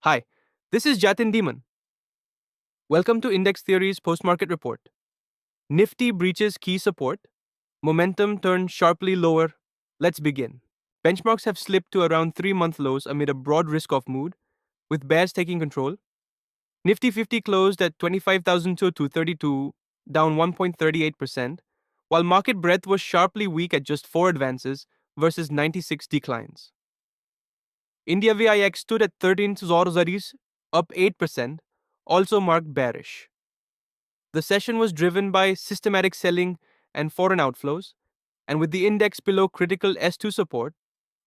Hi, this is Jatin Dhiman. Welcome to Index Theory's post-market report. Nifty breaches key support. Momentum turned sharply lower. Let's begin. Benchmarks have slipped to around 3-month lows amid a broad risk-off mood, with bears taking control. Nifty 50 closed at 25,232, down 1.38%, while market breadth was sharply weak at just 4 advances versus 96 declines. India VIX stood at 13 Zorzari's, up 8%, also marked bearish. The session was driven by systematic selling and foreign outflows, and with the index below critical S2 support,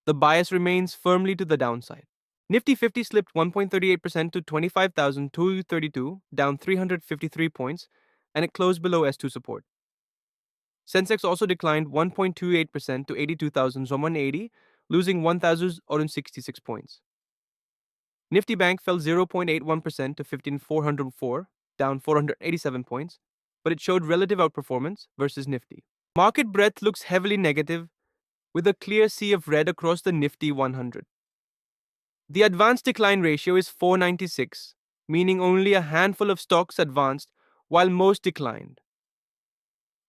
the bias remains firmly to the downside. Nifty 50 slipped 1.38% to 25,232, down 353 points, and it closed below S2 support. Sensex also declined 1.28% to 82,180, losing 1,066 points. Nifty Bank fell 0.81% to 15,404, down 487 points, but it showed relative outperformance versus Nifty. Market breadth looks heavily negative, with a clear sea of red across the Nifty 100. The advanced decline ratio is 496, meaning only a handful of stocks advanced while most declined.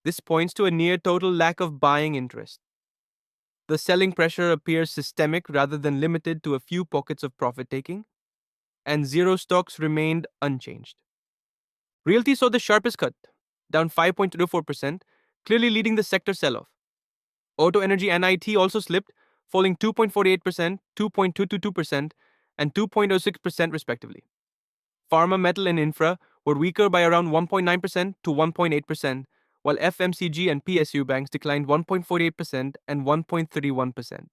This points to a near total lack of buying interest. The selling pressure appears systemic rather than limited to a few pockets of profit taking, and zero stocks remained unchanged. Realty saw the sharpest cut, down 5.24%, clearly leading the sector sell-off. Auto, energy, and IT also slipped, falling 2.48%, 2.222%, and 2.06% respectively. Pharma, metal, and infra were weaker by around 1.9% to 1.8%, while FMCG and PSU banks declined 1.48% and 1.31%.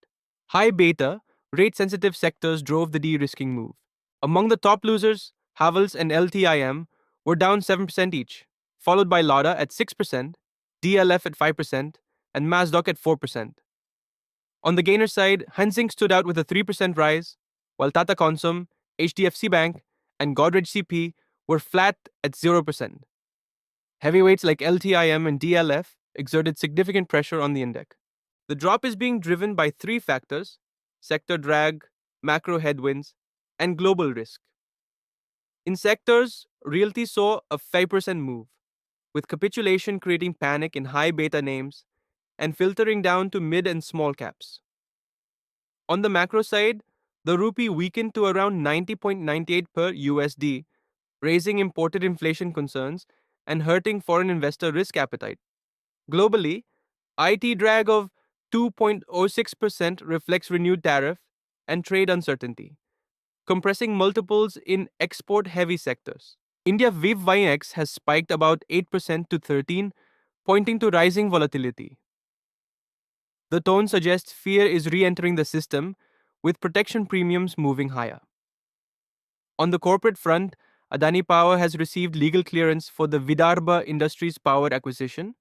High beta, rate-sensitive sectors drove the de-risking move. Among the top losers, Havels and LTIM were down 7% each, followed by Lada at 6%, DLF at 5%, and Masdaq at 4%. On the gainer side, Hansing stood out with a 3% rise, while Tata Consum, HDFC Bank, and Godrej CP were flat at 0%. Heavyweights like LTIM and DLF exerted significant pressure on the index. The drop is being driven by three factors: sector drag, macro headwinds, and global risk. In sectors, realty saw a 5% move, with capitulation creating panic in high beta names and filtering down to mid and small caps. On the macro side, the rupee weakened to around 90.98 per USD, raising imported inflation concerns and hurting foreign investor risk appetite. Globally, IT drag of 2.06% reflects renewed tariff and trade uncertainty, compressing multiples in export-heavy sectors. India VIX has spiked about 8% to 13, pointing to rising volatility. The tone suggests fear is re-entering the system, with protection premiums moving higher. On the corporate front, Adani Power has received legal clearance for the Vidarbha Industries power acquisition.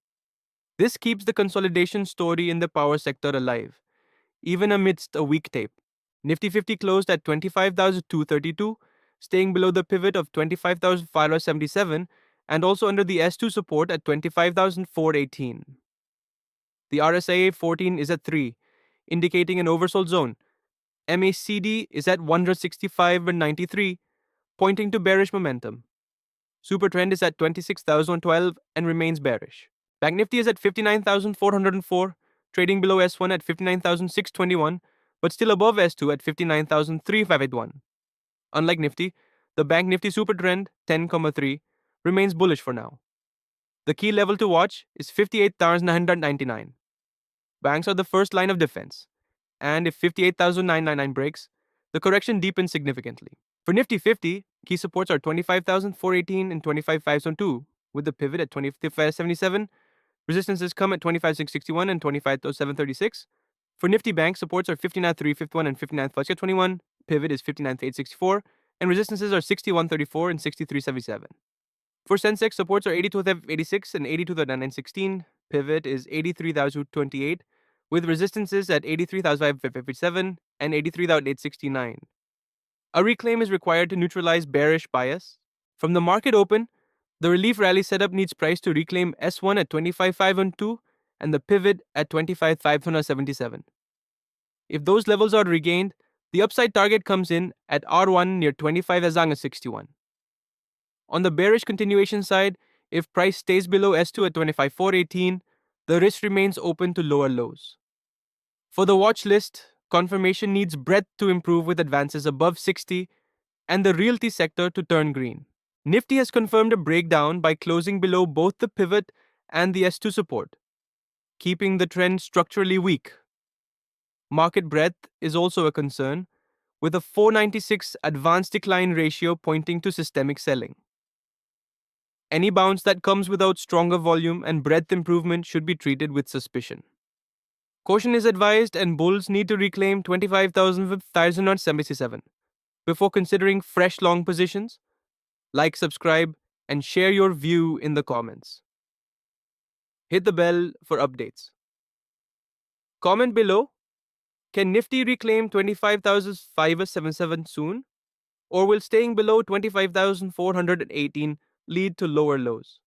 This keeps the consolidation story in the power sector alive, even amidst a weak tape. Nifty 50 closed at 25,232, staying below the pivot of 25,577 and also under the S2 support at 25,418. The RSI 14 is at 3, indicating an oversold zone. MACD is at 165.93, pointing to bearish momentum. Supertrend is at 26,012 and remains bearish. Bank Nifty is at 59,404, trading below S1 at 59,621, but still above S2 at 59,3581. Unlike Nifty, the Bank Nifty Supertrend 10,3 remains bullish for now. The key level to watch is 58,999. Banks are the first line of defense, and if 58,999 breaks, the correction deepens significantly. For Nifty 50, key supports are 25,418 and 25,502, with the pivot at 25,577. Resistances come at 25,661 and 25,736. For Nifty Bank, supports are 59,351 and 59,521. Pivot is 59,864, and resistances are 61,34 and 63,77. For Sensex, supports are 82,086 and 82,916. Pivot is 83,028, with resistances at 83,557 and 83,869. A reclaim is required to neutralize bearish bias. From the market open, the relief rally setup needs price to reclaim S1 at 25,512 and the pivot at 25,577. If those levels are regained, The upside target comes in at R1 near 25 as long as 61. On the bearish continuation side, if price stays below S2 at 25,418, the risk remains open to lower lows. For the watch list, confirmation needs breadth to improve with advances above 60 and the realty sector to turn green. Nifty has confirmed a breakdown by closing below both the pivot and the S2 support, keeping the trend structurally weak. Market breadth is also a concern, with a 496 advanced decline ratio pointing to systemic selling. Any bounce that comes without stronger volume and breadth improvement should be treated with suspicion. Caution is advised and bulls need to reclaim 25,577 before considering fresh long positions. Like, subscribe, and share your view in the comments. Hit the bell for updates. Comment below, can Nifty reclaim 25,577 soon? Or will staying below 25,418 lead to lower lows?